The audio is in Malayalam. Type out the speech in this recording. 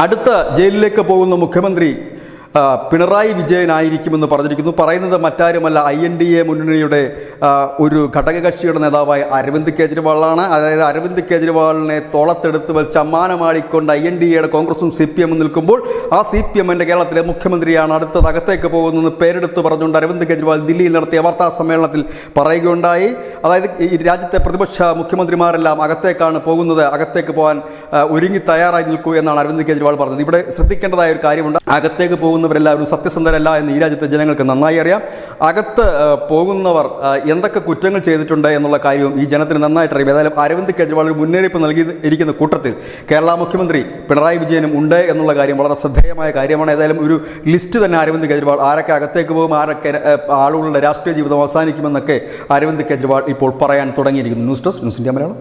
അടുത്ത ജയിലിലേക്ക് പോകുന്ന മുഖ്യമന്ത്രി പിണറായി വിജയനായിരിക്കുമെന്ന് പറഞ്ഞിരിക്കുന്നു. പറയുന്നത് മറ്റാരുമല്ല, INDA മുന്നണിയുടെ ഒരു ഘടകകക്ഷിയുടെ നേതാവായ അരവിന്ദ് കെജ്രിവാളാണ്. അതായത് അരവിന്ദ് കെജ്രിവാളിനെ തോളത്തെടുത്ത് വെച്ച് അമ്മാനമാടിക്കൊണ്ട് INDAയുടെ കോൺഗ്രസും CPM നിൽക്കുമ്പോൾ ആ CPM കേരളത്തിലെ മുഖ്യമന്ത്രിയാണ് അടുത്തത് അകത്തേക്ക് പോകുന്നതെന്ന് പേരെടുത്ത് പറഞ്ഞുകൊണ്ട് അരവിന്ദ് കെജ്രിവാൾ ദില്ലിയിൽ നടത്തിയ വാർത്താ സമ്മേളനത്തിൽ പറയുകയുണ്ടായി. അതായത് ഈ രാജ്യത്തെ പ്രതിപക്ഷ മുഖ്യമന്ത്രിമാരെല്ലാം അകത്തേക്കാണ് പോകുന്നത്, അകത്തേക്ക് പോകാൻ ഒരുങ്ങി തയ്യാറായി നിൽക്കൂ എന്നാണ് അരവിന്ദ് കെജ്രിവാൾ പറഞ്ഞത്. ഇവിടെ ശ്രദ്ധിക്കേണ്ടതായ ഒരു കാര്യമുണ്ട്. അകത്തേക്ക് പോകുന്നവരെല്ലാവരും സത്യസന്ധരല്ല എന്ന് ഈ രാജ്യത്തെ ജനങ്ങൾക്ക് നന്നായി അറിയാം. അകത്ത് പോകുന്നവർ എന്തൊക്കെ കുറ്റങ്ങൾ ചെയ്തിട്ടുണ്ട് എന്നുള്ള കാര്യവും ഈ ജനത്തിന് നന്നായിട്ട് അറിയാം. ഏതായാലും അരവിന്ദ് കെജ്രിവാൾ ഒരു മുന്നറിയിപ്പ് നൽകിയിരിക്കുന്ന കൂട്ടത്തിൽ കേരള മുഖ്യമന്ത്രി പിണറായി വിജയനും ഉണ്ട് എന്നുള്ള കാര്യം വളരെ ശ്രദ്ധേയമായ കാര്യമാണ്. ഏതായാലും ഒരു ലിസ്റ്റ് തന്നെ അരവിന്ദ് കെജ്രിവാൾ ആരൊക്കെ അകത്തേക്ക് പോകും, ആരൊക്കെ ആളുകളുടെ രാഷ്ട്രീയ ജീവിതം അവസാനിക്കുമെന്നൊക്കെ അരവിന്ദ് കെജ്രിവാൾ ഇപ്പോൾ പറയാൻ തുടങ്ങിയിരിക്കുന്നു. News desk, news India Malayalam.